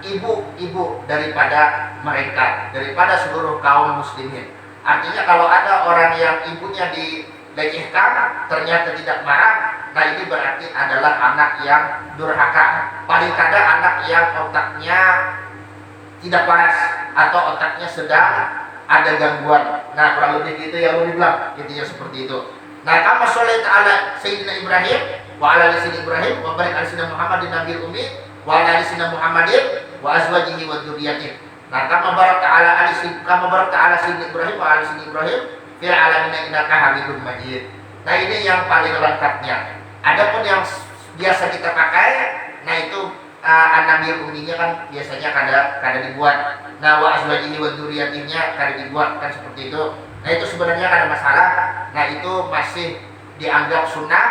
ibu-ibu daripada mereka, daripada seluruh kaum muslimin. Artinya kalau ada orang yang ibunya dilecehkan ternyata tidak marah, nah ini berarti adalah anak yang durhaka. Paling kadang anak yang otaknya tidak waras atau otaknya sedang ada gangguan. Nah, kurang lebih gitu yang lu bilang, intinya seperti itu. Nah, kama sholli ta'ala Sayyidina Ibrahim wa ala ali Sayyidina Ibrahim wa barik ala Sayyidina Muhammadin nabiyil ummi wa ala ali Sayyidina Muhammadin wa azwajihi wa dzurriyyatihi. Nah, kama barak ta'ala Sayyidina Ibrahim wa ala Sayyidina Ibrahim fil alamin innaka Hamidum Majid. Nah, ini yang paling lengkapnya. Adapun yang biasa kita pakai, nah itu an-nabiyul umminya kan biasanya kada dibuat. Nah, wa azwajihi wa dzurriyyatihi kada dibuat, kan seperti itu. Nah, itu sebenarnya kada masalah. Nah, itu masih dianggap sunnah.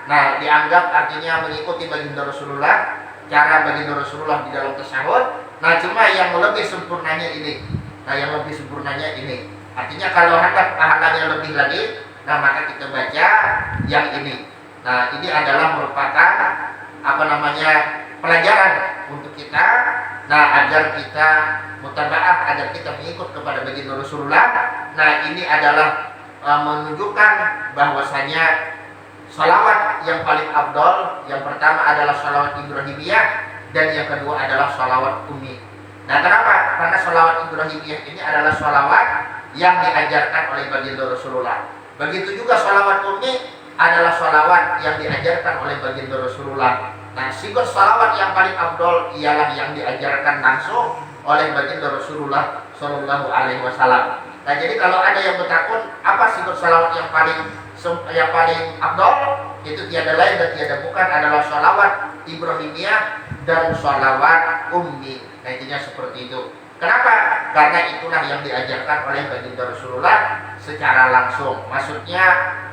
Nah, dianggap artinya mengikuti baginda Rasulullah, cara baginda Rasulullah di dalam tasyahud. Nah, cuma yang lebih sempurnanya ini. Nah, yang lebih sempurnanya ini. Artinya kalau hendak pahalanya lebih lagi, nah maka kita baca yang ini. Nah ini adalah merupakan pelajaran untuk kita. Nah agar kita mutabaah, agar kita mengikut kepada baginda Rasulullah. Nah ini adalah menunjukkan bahwasanya sholawat yang paling afdol, yang pertama adalah sholawat Ibrahimiyah, dan yang kedua adalah sholawat ummi. Nah kenapa? Karena sholawat Ibrahimiyah ini adalah sholawat yang diajarkan oleh baginda Rasulullah. Begitu juga sholawat ummi adalah sholawat yang diajarkan oleh baginda Rasulullah. Nah sigot sholawat yang paling afdol ialah yang diajarkan langsung oleh baginda Rasulullah Shallallahu Alaihi Wasallam. Nah jadi kalau ada yang bertakun apa sigot sholawat yang paling afdol, itu tiada lain dan tiada bukan adalah sholawat Ibrahimiyah dan sholawat ummi. Nah intinya seperti itu. Kenapa? Karena itulah yang diajarkan oleh baginda Rasulullah secara langsung. Maksudnya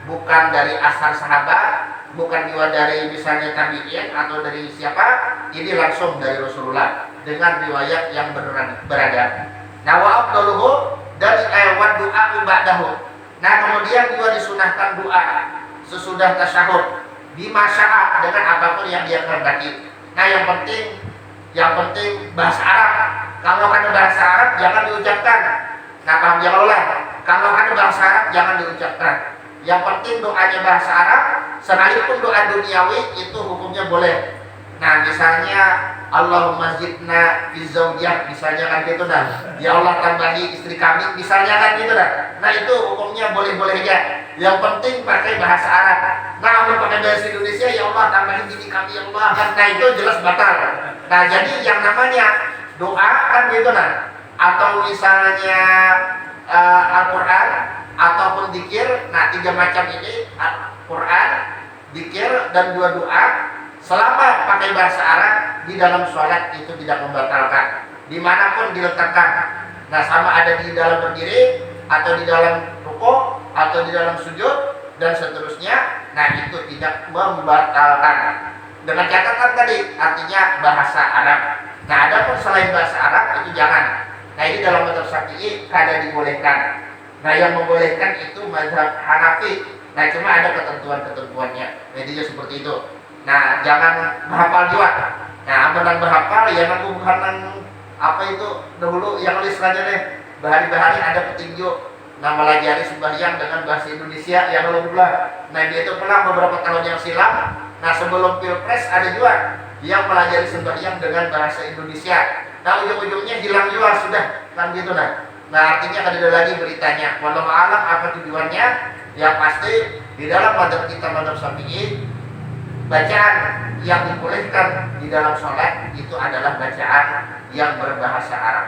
bukan dari asal sahabat, bukan juga dari misalnya tabi'in atau dari siapa, ini langsung dari Rasulullah dengan riwayat yang beradab. Nah wa afdaluhu dari wa du'a ba'dahu. Nah kemudian juga disunahkan doa sesudah tasyahud bima sya'a, dengan apapun yang dia kehendaki. Nah yang penting bahasa Arab. Kalau ada bahasa Arab jangan diucapkan. Nah paham ya Allah. Kalau ada bahasa Arab jangan diucapkan. Yang penting doanya bahasa Arab, sekalipun doa duniawi itu hukumnya boleh. Nah misalnya Allahumma zidna fi zawjah, misalnya kan gitu dah. Ya Allah tambahi istri kami, misalnya kan gitu dah. Nah itu hukumnya boleh-boleh aja. Yang penting pakai bahasa Arab. Nah kalau pakai bahasa Indonesia, ya Allah tambahi bini kami ya Allah, kan nah itu jelas batal. Nah jadi yang namanya doa kan gitu nah, atau misalnya Al-Quran ataupun dzikir. Nah 3 macam ini, Al-Quran, dzikir, dan 2 doa, selama pakai bahasa Arab di dalam sholat itu tidak membatalkan dimanapun diletakkan. Nah sama ada di dalam berdiri atau di dalam rukuk atau di dalam sujud dan seterusnya. Nah itu tidak membatalkan dengan catatan tadi, artinya bahasa Arab. Nah ada pun selain bahasa Arab itu jangan. Nah ini dalam mazhab Syafi'i kada dibolehkan. Nah yang membolehkan itu mazhab Hanafi. Nah cuma ada ketentuan-ketentuannya. Jadi seperti itu. Nah jangan menghafal juga. Nah amalan berhafal ya bukan apa itu dahulu yang nulis saja deh. Bahari-bahari ada petinju. Nah melajari sembahyang dengan bahasa Indonesia yang alhamdulillah. Nah dia itu pernah beberapa tahun yang silam. Nah sebelum Pilpres ada juga yang pelajari sembahyang dengan bahasa Indonesia. Nah ujung-ujungnya hilang juga sudah kan gitu nah. Nah artinya kan ada lagi beritanya. Wallahu a'lam apa tujuannya. Yang pasti di dalam mazhab kita, mazhab Syafi'i, bacaan yang dibolehkan di dalam sholat itu adalah bacaan yang berbahasa Arab.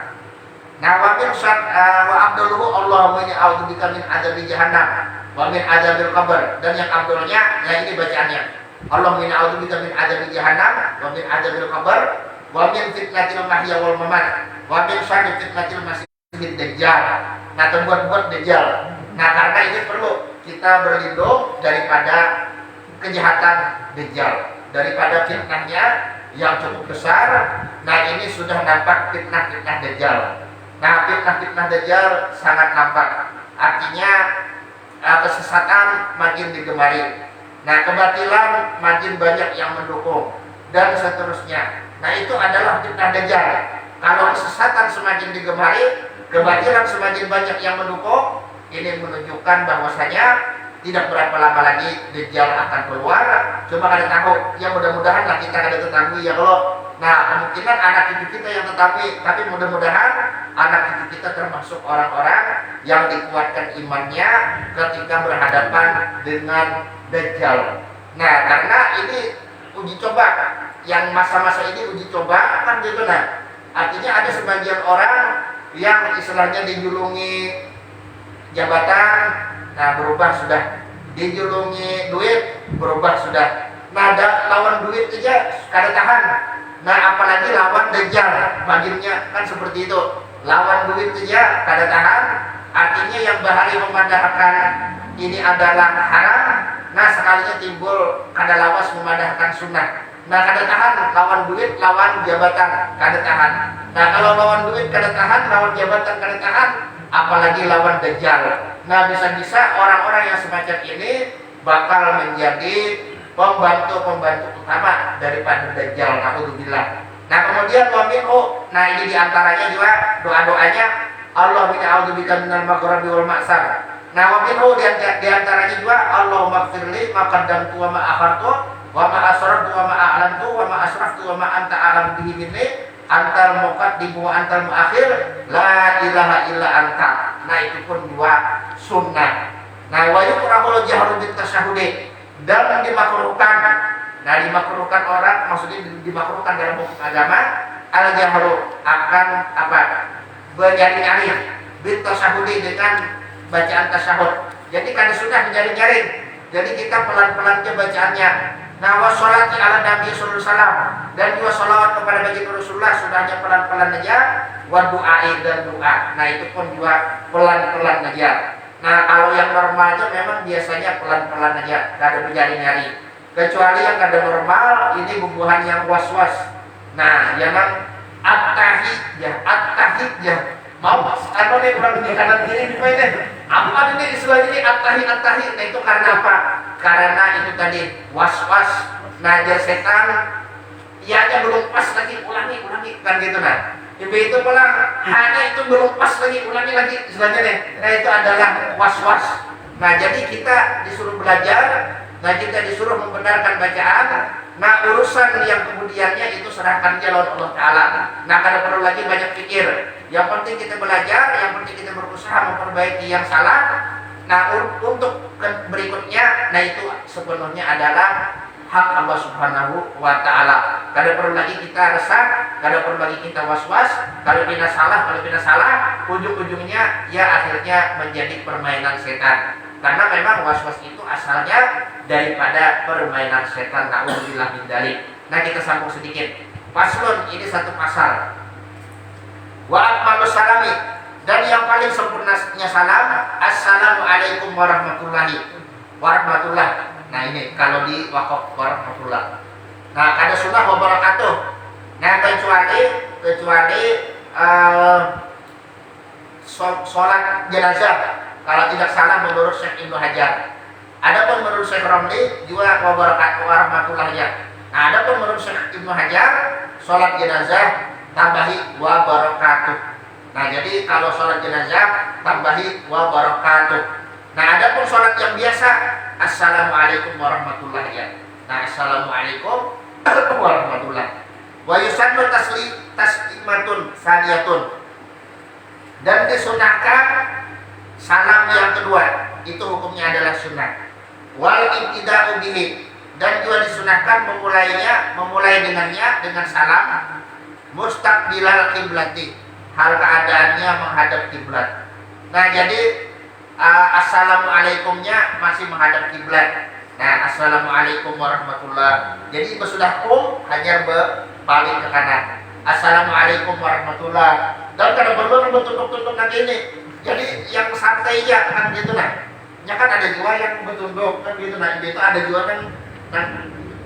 Nah wa min wa abduluhu Allahumma inni a'udzubika min adzabi jahannam wa min adzabil qabr. Dan yang abdulnya ya ini bacaannya. Allahumma inni a'udzubika min adzabi jahannam wa min adzabil qabr wa min fitnatil mahya wal mamat wa min syarri fitnatil masiihid dajjal. Nah terbuat dajjal. Nah karena ini perlu kita berlindung daripada kejahatan dajjal, daripada fitnahnya yang cukup besar. Nah ini sudah nampak fitnah-fitnah dajjal. Nah fitnah-fitnah dajjal sangat nampak. Artinya kesesatan makin digemari. Nah kebatilan makin banyak yang mendukung dan seterusnya. Nah itu adalah fitnah dajjal. Kalau kesesatan semakin digemari, kebatilan semakin banyak yang mendukung, ini menunjukkan bahwasanya tidak berapa lama lagi dajjal akan keluar. Cuma kada tahu. Ya mudah-mudahan lah kita kada ketahui ya kalau. Nah kemungkinan anak cucu kita yang tetapi, tapi mudah-mudahan anak cucu kita termasuk orang-orang yang dikuatkan imannya ketika berhadapan dengan dajjal. Nah karena ini uji coba, yang masa-masa ini uji coba kan gitu. Nah artinya ada sebagian orang yang istilahnya dijulungi jabatan, nah berubah sudah, dijulungi duit, berubah sudah. Nah ada lawan duit aja kada tahan. Nah apalagi lawan dajjal, bagiannya kan seperti itu. Lawan duit aja kada tahan. Artinya yang bahari memadahkan ini adalah haram. Nah sekalinya timbul kada lawas memadahkan sunnah. Nah kada tahan lawan duit, lawan jabatan kada tahan. Nah kalau lawan duit kada tahan, lawan jabatan kada tahan, apalagi lawan Dajjal. Nah, bisa-bisa orang-orang yang semacam ini bakal menjadi pembantu-pembantu utama daripada Dajjal. Alhamdulillah. Nah, kemudian wa minhu, nah ini diantaranya juga doa-doanya Allah min a'udzubika minal maghrabi wal ma'sar. Nah, wa minhu diantaranya juga Allahumma ighfirli ma qaddamtu wa ma akhartu wa ma asrartu wa ma a'lantu wa ma asraftu wa ma anta a'lam bihi minni antal muqaddim wa antal muakhir la ilaha illa anta. Nah, itu pun dua sunnah. Nah, wa yukrahul jahru bit tasyahhudi, dan dimakruhkan. Nah, dimakruhkan orang, maksudnya dimakruhkan dalam hukum agama al jahru akan apa? Bernyaring-nyaring bit tasyahhudi dengan bacaan tasyahud. Jadi kan sudah menjaring-jaring. Jadi kita pelan-pelan ke bacaannya. Nah, wa sholati ala Nabi sallallahu alaihi wasallam, dan juga sholawat kepada baginda Rasulullah sudahnya pelan-pelan aja. Wa du'ai, dan doa. Nah, itu pun juga pelan-pelan aja. Nah, kalau yang normalnya memang biasanya pelan-pelan aja, gak ada berjaring-jaring. Kecuali yang ada normal, ini bubuhan yang was-was. Nah, yang at-tahiyah. Mau apa nih kurang di kanan kiri gimana? Apa ini istilah ini at-tahiyah? Nah, itu karena apa? Karena itu tadi was-was. Nah, jadi setan ianya belum pas lagi, ulangi kan gitu. Nah, itu pulang hanya itu belum pas lagi, ulangi lagi istilahnya nih. Nah, itu adalah was-was. Nah, jadi kita disuruh belajar, nah kita disuruh membenarkan bacaan. Nah, urusan yang kemudiannya itu serahkan jalan Allah Ta'ala. Nah, kada perlu lagi banyak pikir. Yang penting kita belajar, yang penting kita berusaha memperbaiki yang salah. Nah, untuk berikutnya, nah itu sepenuhnya adalah hak Allah Subhanahu wa Ta'ala. Kada perlu lagi kita resah, kada perlu lagi kita was-was. Kalau kita salah, ujung-ujungnya ya akhirnya menjadi permainan setan. Karena memang was-was itu asalnya daripada permainan setan. Na'udzubillah min dzalik. Nah, kita sambung sedikit. Paslon, ini satu pasal. Wa akmalus salami, dan yang paling sempurnanya salam, assalamualaikum warahmatullahi wabarakatuh. Nah, ini kalau di wakaf warahmatullah. Nah, ada sunnah wabarakatuh. Nah, kecuali sholat jenazah, kalau tidak salah menurut Syekh Ibnu Hajar. Adapun menurut Syekh Romli juga wabarakatuh warahmatullahi. Nah, adapun menurut Syekh Ibnu Hajar, sholat jenazah tambahi wa barakatuh. Nah, jadi kalau sholat jenazah tambahi wa barakatuh. Nah, adapun sholat yang biasa, assalamualaikum warahmatullahi wabarakatuh. Nah, assalamualaikum warahmatullahi. Wa yusannu taslimatun saniyatun, dan disunahkan salam yang kedua, itu hukumnya adalah sunnah. Wal ibtida'u bihi, dan juga disunahkan memulai dengannya dengan salam mustaqbilal kiblati, hal keadaannya menghadap kiblat. Nah, jadi assalamualaikumnya masih menghadap kiblat. Nah, assalamualaikum warahmatullah. Jadi sudah hanya balik ke kanan. Assalamualaikum warahmatullah. Dan kada perlu bertunduk-tunduk nanti ini. Jadi yang santai aja kan gitu nah. Ya kan ada juga yang bertunduk kan gitu nah. Itu ada juga kan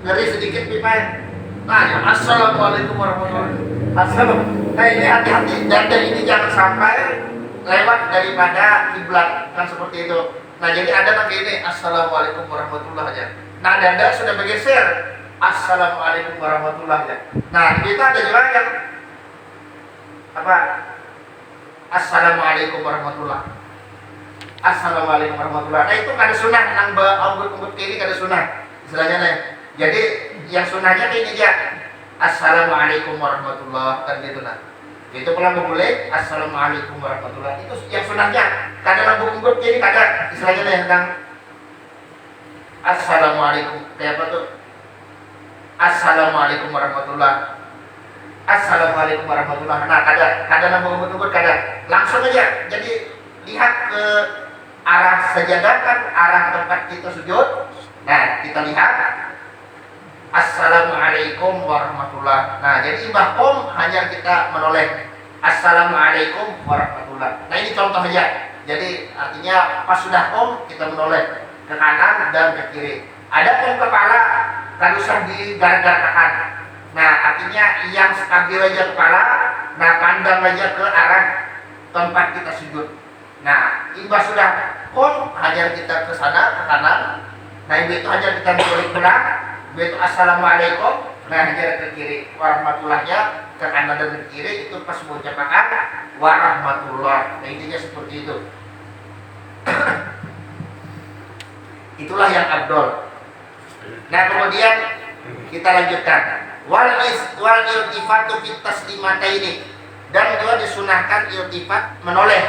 ngeri sedikit pipa. Nah, ya, assalamualaikum warahmatullahi wabarakatuh. Nah, ini hati-hati, dan ini jangan sampai lewat daripada kiblat kan seperti itu. Nah, jadi ada lagi ini assalamualaikum warahmatullahi wabarakatuh. Nah, dada sudah bergeser assalamualaikum warahmatullahi wabarakatuh. Nah, kita ada juga yang apa? Assalamualaikum warahmatullahi. Assalamualaikum warahmatullahi. Nah, itu kada sunnah nang anggut kiri kada sunnah. Istilahnya nih. Jadi yang sunnahnya ini aja. Assalamualaikum warahmatullahi, kan gitu nah. Itu pulang boleh assalamualaikum warahmatullahi. Itu yang sunnahnya. Kada anggut kiri kada. Istilahnya nih tentang assalamualaikum. Kayak apa tuh? Assalamualaikum warahmatullahi. Assalamualaikum warahmatullahi. Nah, kada nunggu kada. Langsung aja. Jadi lihat ke arah sajadah kan, arah tempat kita sujud. Nah, kita lihat assalamualaikum warahmatullahi. Nah, jadi bahkom hanya kita menoleh assalamualaikum warahmatullahi. Nah, ini contoh aja. Jadi artinya pas sudah kita menoleh ke kanan dan ke kiri. Adapun kepala kan usah digarak-garakkan. Nah, artinya yang stabil aja kepala, nah pandang aja ke arah tempat kita sujud. Nah, imbas sudah kom, hajar kita ke sana, ke kanan. Nah, itu hajar kita balik pulang. Itu assalamualaikum. Nah, hajar ke kiri, warahmatullahnya ke kanan dan ke kiri. Itu pas mengucapkan warahmatullah. Nah, intinya seperti itu. Itulah yang abdol. Nah, kemudian kita lanjutkan. Wal iltifatu fit taslimataini, dan juga disunahkan iltifat, menoleh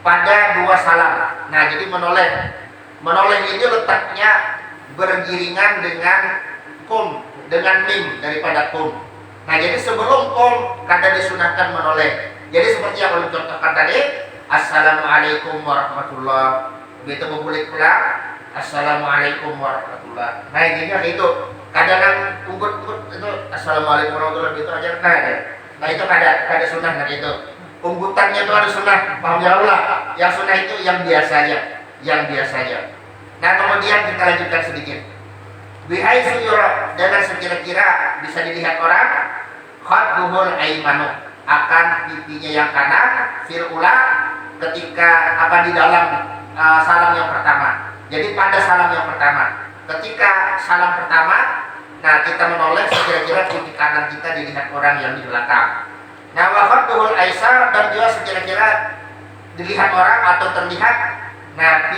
pada dua salam. Nah, jadi menoleh ini letaknya bergiringan dengan kum, dengan mim daripada kum. Nah, jadi sebelum kum kada disunahkan menoleh. Jadi seperti yang ulun contohkan tadi, assalamualaikum warahmatullah. Begitu memulai pulang, assalamualaikum warahmatullah. Nah, intinya itu. Kadang unggut itu assalamualaikum warahmatullah gitu aja nah itu kada sunnah kan itu. Unggutannya itu ada sunnah, paham ya Allah. Yang sunnah itu yang biasanya. Nah, kemudian kita lanjutkan sedikit. Bihaitsu yura, dengan sekira-kira bisa dilihat orang khadduhul aimanu, akan pipinya yang kanan fil ula, ketika di dalam salam yang pertama. Jadi pada salam yang pertama, ketika salam pertama, nah kita menoleh sekira-kira pipi kanan kita dilihat orang yang di belakang. Nah, wafatuhul aisar, dan juga sekira-kira dilihat orang atau terlihat, nah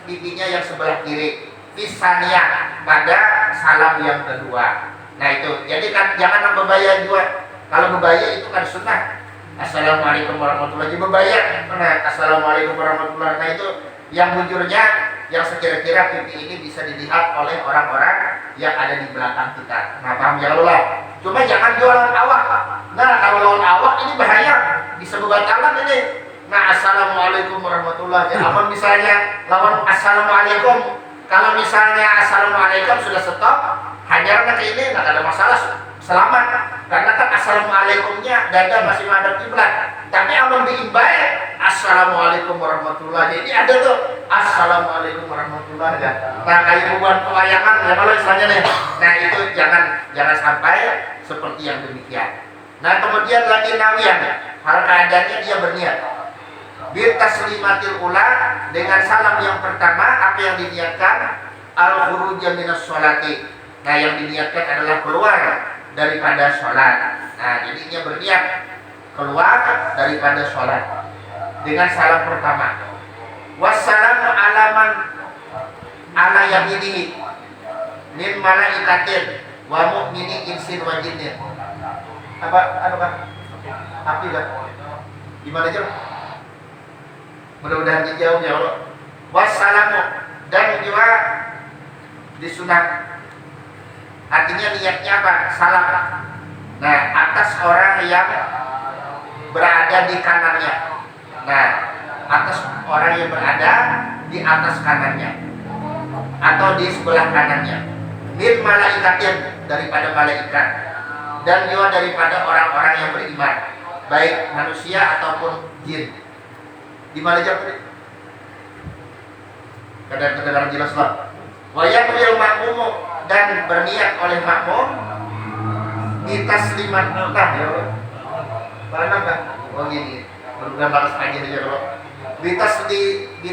pipinya yang sebelah kiri, fisania, pada salam yang kedua. Nah itu, jadi kan jangan membaya juga. Kalau membaya itu kan sunnah. Assalamualaikum warahmatullahi wabarakatuh. Nah, assalamualaikum warahmatullahi. Nah itu yang bujurnya, yang sekira-kira pipi ini bisa dilihat oleh orang-orang yang ada di belakang kita. Nah, paham ya Allah. Cuma jangan jualan awak. Nah, kalau lawan awak ini bahaya, bisa membatalkan ini. Nah, assalamualaikum warahmatullahi wabarakatuh. Aman misalnya lawan assalamualaikum. Kalau misalnya assalamualaikum sudah stop, hajarnya ke ini, nggak ada masalah, selamat. Karena kan assalamualaikumnya dada masih menghadap kiblat. Tapi aman diimbai assalamualaikum warahmatullahi. Jadi ada tuh assalamualaikum warahmatullahi wabarakatuh. Nah, kayak buat pelayangan ya kalau istilahnya nih. Nah, itu jangan sampai seperti yang demikian. Nah, kemudian lagi nawian, hal keadaannya dia berniat bir taslimatil ula, dengan salam yang pertama apa yang diniatkan al-khuruj minas sholati. Nah, yang diniatkan adalah keluar daripada sholat. Nah, jadinya berniat keluar daripada sholat dengan salam pertama. Wassalamu alaman ala yaminihi min malaikatin wa mu'mini insin wa jinnin. Apa api kan? Gimana aja? Mudah-mudahan dijawab ya Allah. Wassalamu, dan juga disunat. Artinya niatnya apa? Salam. Nah, atas orang yang berada di kanannya. Nah, atas orang yang berada di atas kanannya atau di sebelah kanannya. Min malaikatin, daripada malaikat, dan juga daripada orang-orang yang beriman, baik manusia ataupun jin. Di mana jam ini? Kadang-kadang jelas lah. Wayamil makmum, dan berniat oleh makmum di taslimat. Nah, ya mana kan? Oh gini, berulang balas aja aja kalau. Di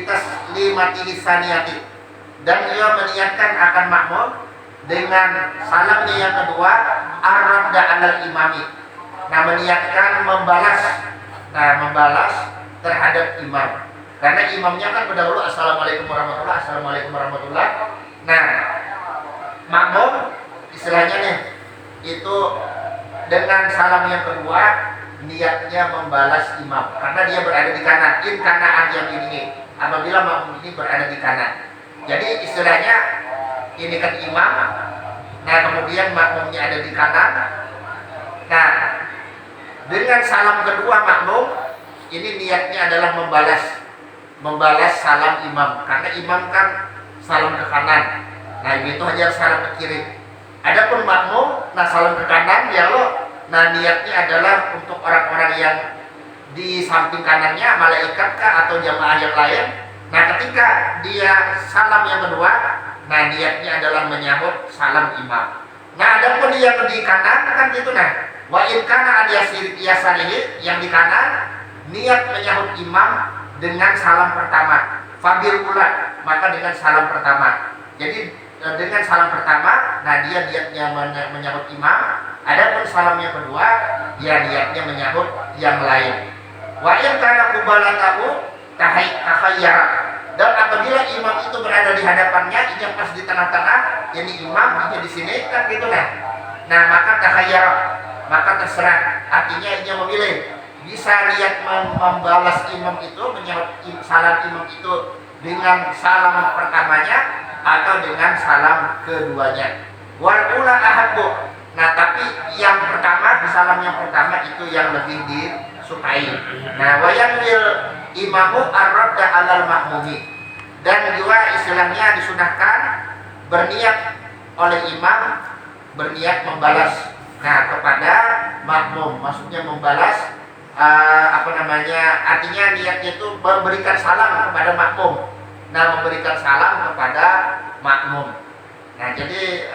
taslimati lisaniyati, dan ia meniatkan akan makmum dengan salamnya yang kedua ar-radda alal imami. Nah, meniatkan membalas terhadap imam. Karena imamnya kan berdahulu assalamualaikum warahmatullahi, assalamualaikum warahmatullahi. Nah, makmum istilahnya nih itu dengan salam yang kedua niatnya membalas imam karena dia berada di kanan. In kana yang ini, apabila makmum ini berada di kanan. Jadi istilahnya ini kan imam. Nah, kemudian makmumnya ada di kanan. Nah, dengan salam kedua makmum ini niatnya adalah membalas salam imam, karena imam kan salam ke kanan. Nah, itu aja salam ke kiri. Adapun makmum, nah salam ke kanan ya Allah. Nah, niatnya adalah untuk orang-orang yang di samping kanannya, malaikat kah atau jamaah yang lain. Nah, ketika dia salam yang kedua, nah niatnya adalah menyambut salam imam. Nah, adapun yang di kanan kan gitu nah. Wa in kana yasarihi, yang di kanan niat menyahut imam dengan salam pertama. Fabil ula, maka dengan salam pertama. Jadi dengan salam pertama, nah dia niatnya menyahut imam. Adapun salam yang kedua, dia niatnya menyahut yang lain. Wa in kana qubalatahu tahayyara. Dan apabila imam itu berada di hadapannya, ini yang pas di tengah-tengah, ini imam, ini di sini kan gitu kan. Nah, maka tahayyara, maka terserah. Artinya dia memilih. Bisa lihat membalas imam itu, menyahut salam imam itu dengan salam pertamanya atau dengan salam keduanya. Wal ula ahabbu. Nah, tapi yang pertama, salam yang pertama itu yang lebih disukai. Nah, wayanwil imamu ar-radda 'alal ma'mumi. Dan juga istilahnya disunahkan berniat oleh imam, berniat membalas kepada makmum, maksudnya membalas artinya niatnya itu memberikan salam kepada makmum. Nah, memberikan salam kepada makmum. Nah, jadi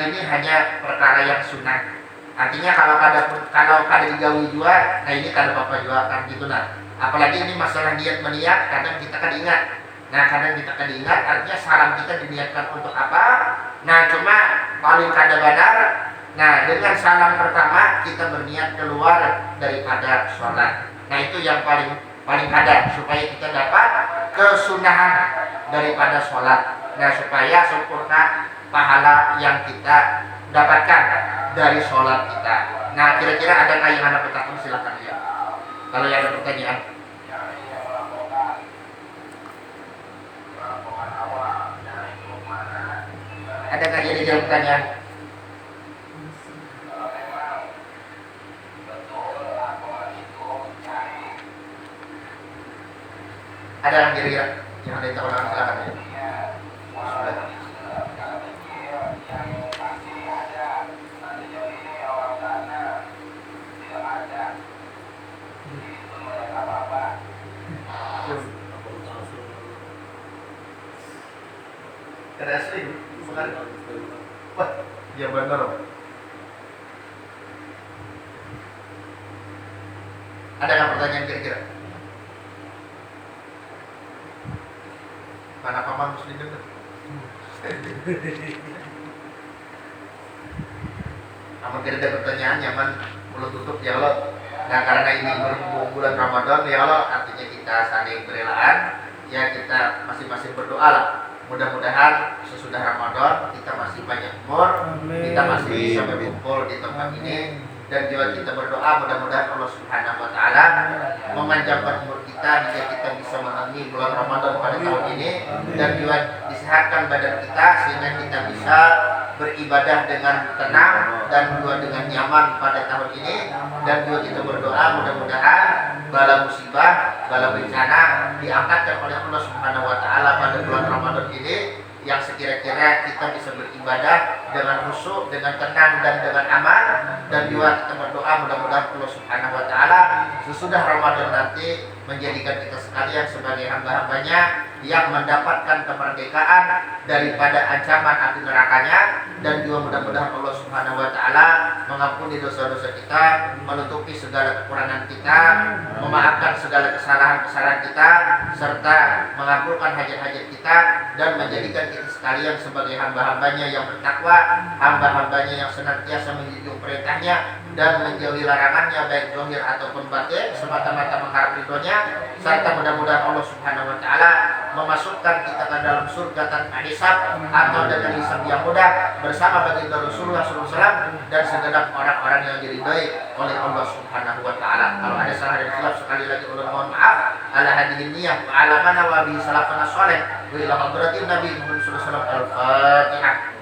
ini hanya perkara yang sunnah. Artinya kalau kada digawi juga, nah ini kada apa juga kan gitu nah. Apalagi ini masalah niat meniat, kadang kita kada ingat. Nah, kadang kita kada ingat, artinya salam kita diniatkan untuk apa? Nah, cuma paling kada benar. Nah, dengan salam pertama kita berniat keluar daripada sholat. Nah, itu yang paling kada supaya kita dapat kesunahan daripada sholat. Nah, supaya sempurna pahala yang kita dapatkan dari sholat kita. Nah, kira-kira ada yang anda bertanya, silakan ya. Kalau yang ada pertanyaan. Ada nggak jadi pertanyaan? Ada yang kira-kira yang ada yang tahu, silakan ya. Kada asli, bukan? Wah, ya benar. Ada nggak pertanyaan kira-kira? Mana paman mesti dengar. Namun tidak ada pertanyaan, nyaman mulut tutup ya Allah. Nah, karena ini berhubung bulan Ramadan ya Allah, artinya kita saling berelaan, ya kita masing-masing berdoa lah. Mudah-mudahan sesudah Ramadan kita masih banyak umur, kita masih bisa berkumpul di tempat ini, dan juga kita berdoa mudah-mudahan Allah Subhanahu wa taala memanjangkan umur kita hingga kita bisa mengalami bulan Ramadan pada tahun ini, dan juga disehatkan badan kita sehingga kita bisa beribadah dengan tenang dan juga dengan nyaman pada tahun ini. Dan juga kita berdoa mudah-mudahan bala musibah, bala bencana diangkatkan oleh Allah Subhanahu wa taala pada bulan Ramadan ini, yang sekira-kira kita bisa beribadah dengan khusyuk, dengan tenang dan dengan aman. Dan juga kita berdoa mudah-mudahan Allah Subhanahu wa taala sesudah Ramadan nanti menjadikan kita sekalian sebagai hamba-hambanya yang mendapatkan kemerdekaan daripada ancaman api nerakanya. Dan juga mudah-mudahan Allah Subhanahu wa taala mengampuni dosa-dosa kita, menutupi segala kekurangan kita, memaafkan segala kesalahan-kesalahan kita, serta mengabulkan hajat-hajat kita, dan menjadikan kita sekalian sebagai hamba-hambanya yang bertakwa, hamba-hambanya yang senantiasa menjunjung perintahnya dan menjauhi larangannya, baik zahir ataupun batin, semata-mata mengharap ridhonya. Serta mudah-mudahan Allah Subhanahu wa taala memasukkan kita ke dalam surga tanpa hisab atau dengan hisab yang mudah bersama baginda Rasulullah SAW dan segenap orang-orang yang diridhai oleh Allah Subhanahu wa taala. Kalau ada salah dan khilaf, sekali lagi ulun mohon maaf. Ala hadihin niyah wa ala mana wa bi salafana salih wa ila hadratin Nabi Muhammad sallallahu alaihi wasallam. Al-Fatihah.